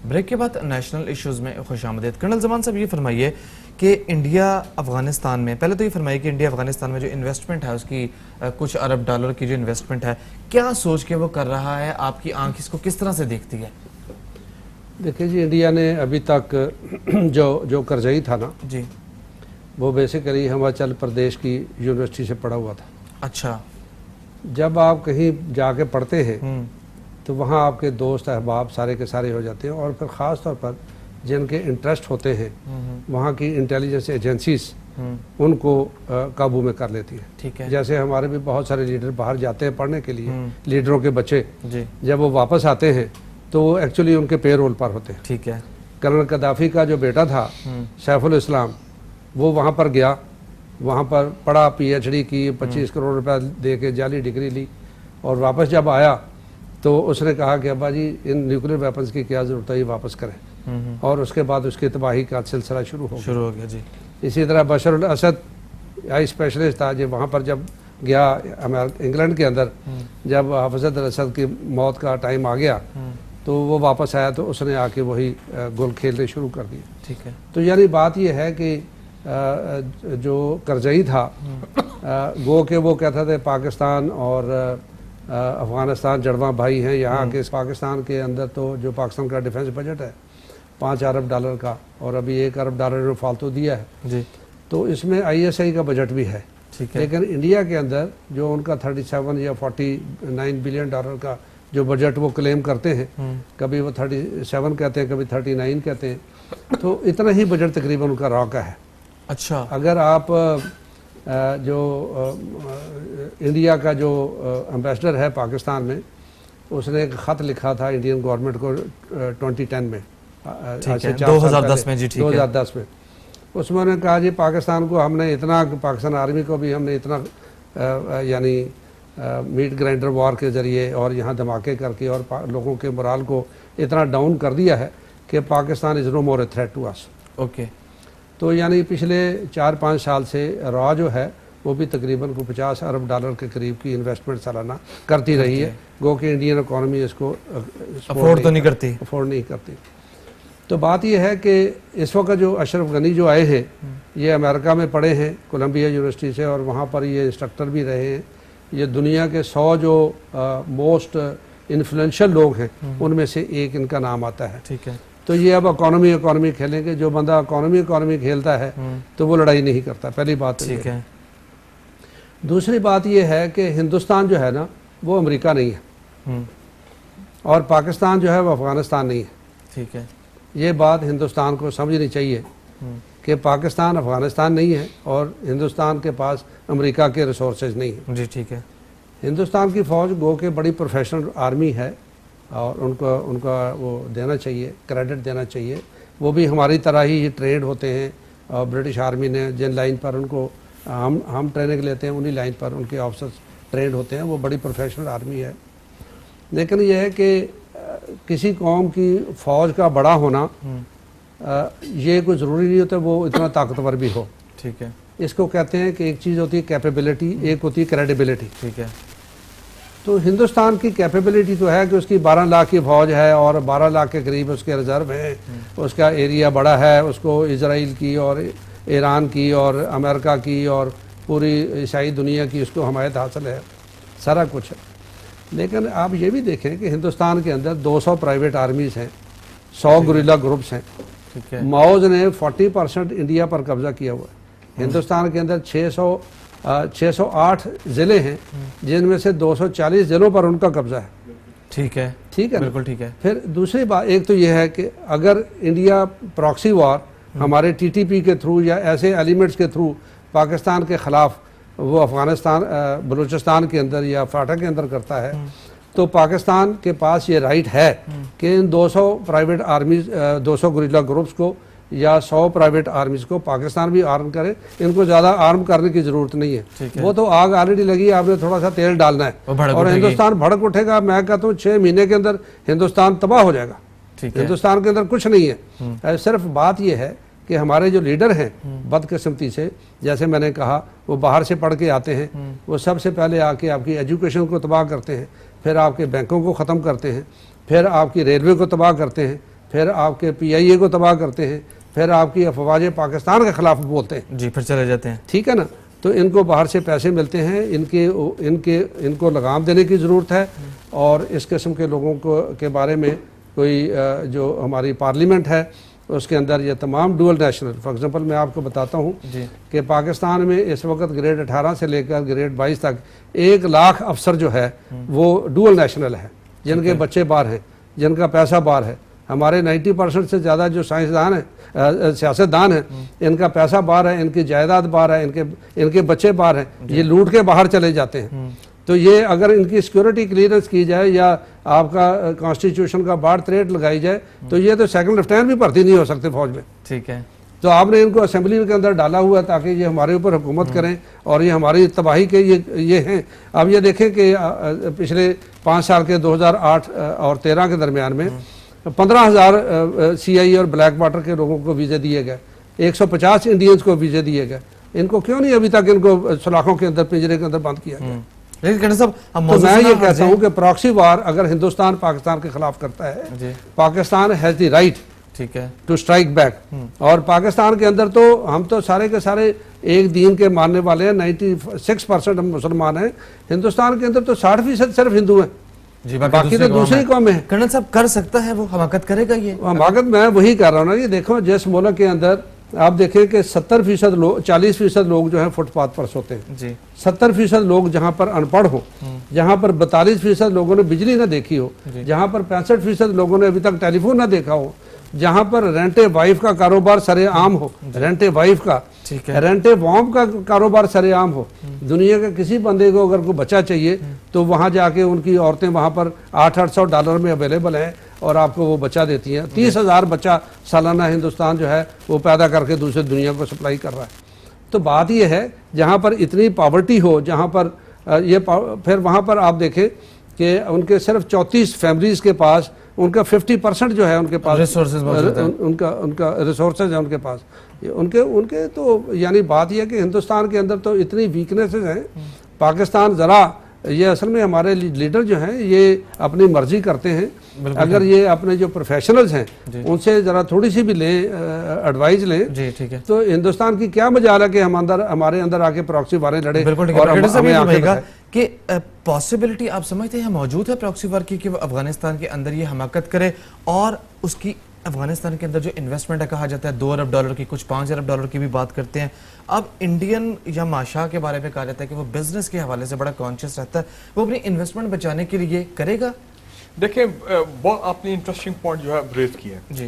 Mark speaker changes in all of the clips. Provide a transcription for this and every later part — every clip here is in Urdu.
Speaker 1: بریک کے بعد نیشنل ایشوز میں خوش آمدید. کرنل زمان صاحب یہ فرمائیے کہ انڈیا افغانستان میں، پہلے تو یہ فرمائیے کہ انڈیا افغانستان میں جو انویسٹمنٹ ہے اس کی کچھ ارب ڈالر کی جو انویسٹمنٹ ہے، کیا سوچ کے وہ کر رہا ہے؟ آپ کی آنکھ اس کو کس طرح سے دیکھتی ہے؟
Speaker 2: دیکھیں جی، انڈیا نے ابھی تک جو کرزئی تھا نا
Speaker 1: جی،
Speaker 2: وہ بیسیکلی ہماچل پردیش کی یونیورسٹی سے پڑھا ہوا تھا.
Speaker 1: اچھا.
Speaker 2: جب آپ کہیں جا کے پڑھتے ہیں تو وہاں آپ کے دوست احباب سارے کے سارے ہو جاتے ہیں، اور پھر خاص طور پر جن کے انٹرسٹ ہوتے ہیں وہاں کی انٹیلیجنس ایجنسیز ان کو قابو میں کر لیتی ہیں.
Speaker 1: ٹھیک ہے.
Speaker 2: جیسے ہمارے بھی بہت سارے لیڈر باہر جاتے ہیں پڑھنے کے لیے، لیڈروں کے بچے
Speaker 1: جی،
Speaker 2: جب وہ واپس آتے ہیں تو وہ ایکچولی ان کے پے رول پر ہوتے ہیں.
Speaker 1: ٹھیک ہے.
Speaker 2: کرنل قذافی کا جو بیٹا تھا سیف الاسلام، وہ وہاں پر گیا، وہاں پر پڑھا، پی ایچ ڈی کی، 25 کروڑ روپے دے کے جعلی ڈگری لی، اور واپس جب آیا تو اس نے کہا کہ ابا جی ان نیوکلیر ویپنز کی کیا ضرورت ہے، یہ واپس کریں. اور اس کے بعد اس کی تباہی کا سلسلہ شروع ہو
Speaker 1: گیا. جی.
Speaker 2: اسی طرح بشر الاسد آئی اسپیشلسٹ تھا، جب وہاں پر جب گیا انگلینڈ کے اندر، جب حافظ الاسد کی موت کا ٹائم آ گیا تو وہ واپس آیا تو اس نے آ کے وہی گول کھیلنے شروع کر دیے.
Speaker 1: ٹھیک ہے.
Speaker 2: تو یعنی بات یہ ہے کہ جو کرزئی تھا گو کہ وہ کہتا تھا پاکستان اور افغانستان جڑواں بھائی ہیں. یہاں کے پاکستان کے اندر تو جو پاکستان کا ڈیفنس بجٹ ہے 5 ارب ڈالر کا، اور ابھی 1 ارب ڈالر جو فالتو دیا ہے،
Speaker 1: جی،
Speaker 2: تو اس میں آئی ایس آئی کا بجٹ بھی ہے.
Speaker 1: ٹھیک ہے.
Speaker 2: لیکن انڈیا کے اندر جو ان کا 37 یا 49 بلین ڈالر کا جو بجٹ وہ کلیم کرتے ہیں، کبھی وہ 37 کہتے ہیں، کبھی 39 کہتے ہیں، تو اتنا ہی بجٹ تقریباً ان کا را کا ہے.
Speaker 1: اچھا.
Speaker 2: اگر آپ جو انڈیا کا جو امبیسڈر ہے پاکستان میں، اس نے ایک خط لکھا تھا انڈین گورنمنٹ کو 2010 میں،
Speaker 1: 2010 میں. جی، ٹھیک ہے.
Speaker 2: 2010 میں اس میں انہوں نے کہا جی پاکستان کو ہم نے اتنا، پاکستان آرمی کو بھی ہم نے اتنا یعنی میٹ گرائنڈر وار کے ذریعے اور یہاں دھماکے کر کے اور لوگوں کے morale کو اتنا ڈاؤن کر دیا ہے کہ Pakistan is no more a threat to us.
Speaker 1: Okay.
Speaker 2: تو یعنی پچھلے 4-5 سال سے را جو ہے وہ بھی تقریباً 50 ارب ڈالر کے قریب کی انویسٹمنٹ سالانہ کرتی رہی ہے. گو کہ انڈین اکانومی اس کو
Speaker 1: افورڈ نہیں
Speaker 2: کرتی. تو بات یہ ہے کہ اس وقت جو اشرف غنی جو آئے ہیں، یہ امریکہ میں پڑھے ہیں کولمبیا یونیورسٹی سے، اور وہاں پر یہ انسٹرکٹر بھی رہے ہیں. یہ دنیا کے 100 جو موسٹ انفلوئنشل لوگ ہیں ان میں سے ایک ان کا نام آتا ہے.
Speaker 1: ٹھیک ہے.
Speaker 2: تو یہ اب اکانومی کھیلیں گے. جو بندہ اکانومی کھیلتا ہے تو وہ لڑائی نہیں کرتا، پہلی بات.
Speaker 1: ٹھیک ہے.
Speaker 2: دوسری بات یہ ہے کہ ہندوستان جو ہے نا وہ امریکہ نہیں ہے، اور پاکستان جو ہے وہ افغانستان نہیں ہے.
Speaker 1: ٹھیک ہے.
Speaker 2: یہ بات ہندوستان کو سمجھنی چاہیے کہ پاکستان افغانستان نہیں ہے، اور ہندوستان کے پاس امریکہ کے ریسورسز نہیں ہیں.
Speaker 1: جی، ٹھیک ہے.
Speaker 2: ہندوستان کی فوج گو کہ بڑی پروفیشنل آرمی ہے، اور ان کا وہ دینا چاہیے، کریڈٹ دینا چاہیے. وہ بھی ہماری طرح ہی ٹرینڈ ہوتے ہیں، اور برٹش آرمی نے جن لائن پر ان کو ہم ٹریننگ لیتے ہیں انہی لائن پر ان کے آفیسرز ٹرینڈ ہوتے ہیں. وہ بڑی پروفیشنل آرمی ہے. لیکن یہ ہے کہ کسی قوم کی فوج کا بڑا ہونا یہ کوئی ضروری نہیں ہوتا وہ اتنا طاقتور بھی ہو.
Speaker 1: ٹھیک ہے.
Speaker 2: اس کو کہتے ہیں کہ ایک چیز ہوتی ہے کیپیبلٹی، ایک ہوتی ہے کریڈیبلٹی.
Speaker 1: ٹھیک ہے.
Speaker 2: تو ہندوستان کی کیپیبلٹی تو ہے کہ اس کی 12 لاکھ کی فوج ہے، اور 12 لاکھ کے قریب اس کے ریزرو ہیں، اس کا ایریا بڑا ہے، اس کو اسرائیل کی اور ایران کی اور امریکہ کی اور پوری عیسائی دنیا کی اس کو حمایت حاصل ہے، سارا کچھ ہے. لیکن آپ یہ بھی دیکھیں کہ ہندوستان کے اندر 200 پرائیویٹ آرمیز ہیں، 100 گوریلا گروپس ہیں. ماؤز نے 40% انڈیا پر قبضہ کیا ہوا ہے. ہندوستان کے اندر 608 ضلع ہیں، جن میں سے 240 ضلعوں پر ان کا قبضہ ہے.
Speaker 1: ٹھیک ہے.
Speaker 2: ٹھیک ہے،
Speaker 1: بالکل ٹھیک ہے.
Speaker 2: پھر دوسری بات ایک تو یہ ہے کہ اگر انڈیا پراکسی وار ہمارے ٹی ٹی پی کے تھرو یا ایسے ایلیمنٹس کے تھرو پاکستان کے خلاف وہ افغانستان بلوچستان کے اندر یا فاٹا کے اندر کرتا ہے، تو پاکستان کے پاس یہ رائٹ ہے کہ ان 200 پرائیویٹ آرمیز 200 گوریلا گروپس کو یا 100 پرائیویٹ آرمیز کو پاکستان بھی آرم کرے. ان کو زیادہ آرم کرنے کی ضرورت نہیں ہے. وہ تو آگ آلریڈی لگی، آپ نے تھوڑا سا تیل ڈالنا ہے اور ہندوستان بھڑک اٹھے گا. میں کہتا ہوں 6 مہینے کے اندر ہندوستان تباہ ہو جائے گا. ہندوستان کے اندر کچھ نہیں ہے. صرف بات یہ ہے کہ ہمارے جو لیڈر ہیں بدقسمتی سے، جیسے میں نے کہا، وہ باہر سے پڑھ کے آتے ہیں، وہ سب سے پہلے آ کے آپ کی ایجوکیشن کو تباہ کرتے ہیں، پھر آپ کے بینکوں کو ختم کرتے ہیں، پھر آپ کی ریلوے کو تباہ کرتے ہیں، پھر آپ کے PIA کو تباہ کرتے ہیں، پھر آپ کی افواج پاکستان کے خلاف بولتے ہیں،
Speaker 1: جی پھر چلے جاتے ہیں.
Speaker 2: ٹھیک ہے نا. تو ان کو باہر سے پیسے ملتے ہیں، ان کو لگام دینے کی ضرورت ہے. اور اس قسم کے لوگوں کے بارے میں کوئی جو ہماری پارلیمنٹ ہے اس کے اندر یہ تمام ڈول نیشنل، فار ایگزامپل میں آپ کو بتاتا ہوں کہ پاکستان میں اس وقت گریڈ 18 سے لے کر گریڈ 22 تک 1 لاکھ افسر جو ہے وہ ڈول نیشنل ہے، جن کے بچے باہر ہیں، جن کا پیسہ باہر ہے. ہمارے 90% سے زیادہ جو سائنسدان ہیں، سیاستدان ہیں، ان کا پیسہ باہر ہے، ان کی جائیداد باہر ہے، ان کے بچے باہر ہیں، یہ لوٹ کے باہر چلے جاتے ہیں. تو یہ اگر ان کی سیکورٹی کلیئرنس کی جائے یا آپ کا کانسٹیٹیوشن کا بارڈ ریٹ لگائی جائے تو یہ تو سیکنڈ لیفٹیننٹ بھی بھرتی نہیں ہو سکتے فوج میں.
Speaker 1: ٹھیک ہے.
Speaker 2: تو آپ نے ان کو اسمبلی کے اندر ڈالا ہوا ہے تاکہ یہ ہمارے اوپر حکومت کریں اور یہ ہماری تباہی کے یہ ہیں. اب یہ دیکھیں کہ پچھلے 5 سال کے 2008 اور 13 کے درمیان میں 15,000 CIA اور بلیک واٹر کے لوگوں کو ویزے دیے گئے، 150 انڈینز کو ویزے دیے گئے. ان کو کیوں نہیں ابھی تک ان کو سلاخوں کے اندر پنجرے کے اندر بند کیا گیا؟
Speaker 1: لیکن صاحب
Speaker 2: تو میں یہ کہتا ہوں کہ پراکسی وار اگر ہندوستان پاکستان کے خلاف کرتا ہے، پاکستان ہیز دی رائٹ
Speaker 1: ٹھیک ہے
Speaker 2: ٹو اسٹرائک بیک. اور پاکستان کے اندر تو ہم تو سارے کے سارے ایک دین کے ماننے والے ہیں، 96% ہم مسلمان ہیں. ہندوستان کے اندر تو 60% صرف ہندو ہیں،
Speaker 1: جی
Speaker 2: باقی تو دوسری قومیں ہیں.
Speaker 1: کرنل صاحب کر سکتا ہے وہ حماقت کرے گا؟ یہ
Speaker 2: حماقت میں وہی کر رہا ہوں نا. یہ دیکھو جس ملک کے اندر آپ دیکھیں کہ 70% لوگ 40% لوگ جو ہیں فٹ پاتھ پر سوتے ہیں،
Speaker 1: جی
Speaker 2: 70% لوگ جہاں پر ان پڑھ ہوں، جہاں پر 42% لوگوں نے بجلی نہ دیکھی ہو، جہاں پر 65% لوگوں نے ابھی تک ٹیلی فون نہ دیکھا ہو، جہاں پر رینٹ وائف کا کاروبار سرے عام ہو، رینٹ وائف کا، رینٹ وام کا کاروبار سرے عام ہو. دنیا کے کسی بندے کو اگر کوئی بچہ چاہیے تو وہاں جا کے ان کی عورتیں وہاں پر $800 میں اویلیبل ہیں اور آپ کو وہ بچہ دیتی ہیں. 30,000 بچہ سالانہ ہندوستان جو ہے وہ پیدا کر کے دوسرے دنیا کو سپلائی کر رہا ہے. تو بات یہ ہے جہاں پر اتنی پاورٹی ہو، جہاں پر پھر وہاں پر آپ دیکھیں کہ ان کے صرف 34 فیملیز کے پاس ان کا 50% جو ہے ان کے پاس ان کا ریسورسز ہے ان کے پاس. ان کے تو یعنی بات یہ ہے کہ ہندوستان کے اندر تو اتنی ویکنیسز ہیں. پاکستان ذرا یہ اصل میں ہمارے لیڈر جو ہیں یہ اپنی مرضی کرتے ہیں. اگر یہ اپنے جو پروفیشنلز ہیں ان سے ذرا تھوڑی سی بھی لیں، ایڈوائز لیں، تو ہندوستان کی کیا مجال ہے کہ ہمارے اندر آ کے پراکسی واریں لڑے. اور
Speaker 1: کہ پاسبلٹی آپ سمجھتے ہیں موجود ہے پراکسی وار کی کہ وہ افغانستان کے اندر یہ حماقت کرے اور اس کی افغانستان کے اندر جو انویسٹمنٹ ہے کہا جاتا ہے $2 ارب کی، کچھ $5 ارب کی بھی بات کرتے ہیں. اب انڈین یا ماشا کے بارے میں کہا جاتا ہے کہ وہ بزنس کے حوالے سے بڑا کانشیس رہتا ہے، وہ اپنی انویسٹمنٹ بچانے کے لیے کرے گا.
Speaker 3: دیکھیں بہت آپ نے انٹرسٹنگ پوائنٹ جو ہے ریز کیا ہے.
Speaker 1: جی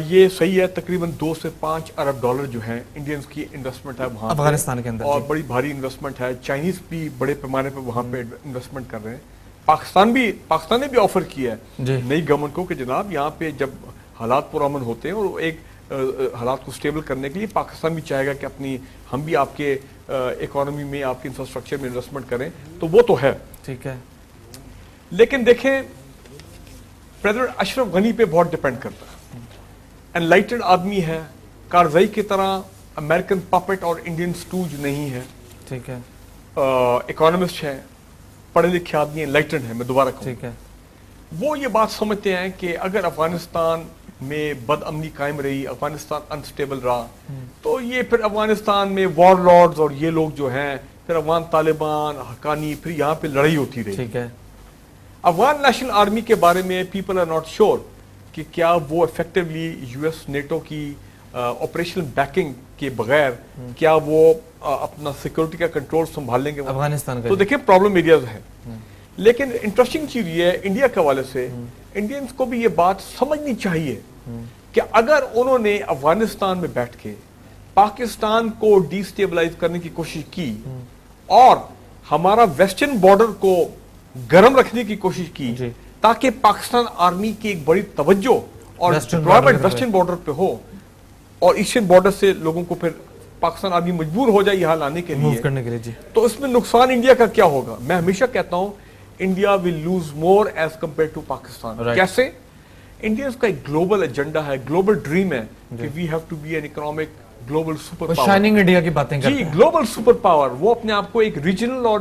Speaker 3: یہ صحیح ہے، تقریباً $2 سے $5 ارب جو ہیں انڈینز کی انویسٹمنٹ ہے وہاں
Speaker 1: افغانستان کے اندر،
Speaker 3: اور بڑی بھاری انویسٹمنٹ ہے. چائنیز بھی بڑے پیمانے پہ وہاں پہ انویسٹمنٹ کر رہے ہیں. پاکستان نے بھی آفر کیا ہے نئی گورنمنٹ کو کہ جناب یہاں پہ جب حالات پرامن ہوتے ہیں اور ایک حالات کو سٹیبل کرنے کے لیے پاکستان بھی چاہے گا کہ ہم بھی آپ کے اکانومی میں، آپ کے انفراسٹرکچر میں انویسٹمنٹ کریں، تو وہ تو ہے.
Speaker 1: ٹھیک ہے.
Speaker 3: لیکن دیکھیں پریزیڈنٹ اشرف غنی پہ بہت ڈیپینڈ کرتا ہے. انلائٹنڈ آدمی ہے، کارزائی کی طرح امریکن پاپٹ اور انڈین سٹوج نہیں ہے.
Speaker 1: ٹھیک ہے.
Speaker 3: اکانومسٹ ہے، پڑھے لکھے آدمی ہیں، انلائٹنڈ ہے. میں دوبارہ کہوں
Speaker 1: ٹھیک ہے.
Speaker 3: وہ یہ بات سمجھتے ہیں کہ اگر افغانستان میں بد امنی قائم رہی، افغانستان انسٹیبل رہا، تو یہ پھر افغانستان میں وار لارڈز اور یہ لوگ جو ہیں پھر افغان طالبان، حقانی، پھر یہاں پہ لڑائی ہوتی رہی.
Speaker 1: ٹھیک ہے.
Speaker 3: افغان نیشنل آرمی کے بارے میں پیپل آر ناٹ شیور کہ کیا وہ افیکٹولی US نیٹو کی آپریشنل بیکنگ کے بغیر کیا وہ اپنا سیکورٹی کا کنٹرول سنبھال لیں گے
Speaker 1: افغانستان کا.
Speaker 3: تو دیکھیں پرابلم ایریاز ہیں. لیکن انٹرسٹنگ چیز یہ ہے انڈیا کے حوالے سے انڈینز کو بھی یہ بات سمجھنی چاہیے کہ اگر انہوں نے افغانستان میں بیٹھ کے پاکستان کو ڈی سٹیبلائز کرنے کی کوشش کی اور ہمارا ویسٹرن بارڈر کو گرم رکھنے کی کوشش کی تاکہ پاکستان آرمی کی ایک بڑی توجہ اور ڈپلائمنٹ ویسٹرن بارڈر پہ ہو اور ایسٹرن بارڈر سے لوگوں کو پھر پاکستان آرمی مجبور ہو جائے یہاں لانے کے لیے، تو اس میں نقصان انڈیا کا کیا ہوگا؟ میں ہمیشہ کہتا ہوں India will lose more as compare to Pakistan. کیسے؟ انڈینز کا ایک گلوبل ایجنڈا ہے، گلوبل ڈریم ہے کہ we have to be an economic global super power.
Speaker 1: Shining India کی باتیں کرتے ہیں.
Speaker 3: جی گلوبل سپر پاور. وہ اپنے آپ کو ایک ریجنل اور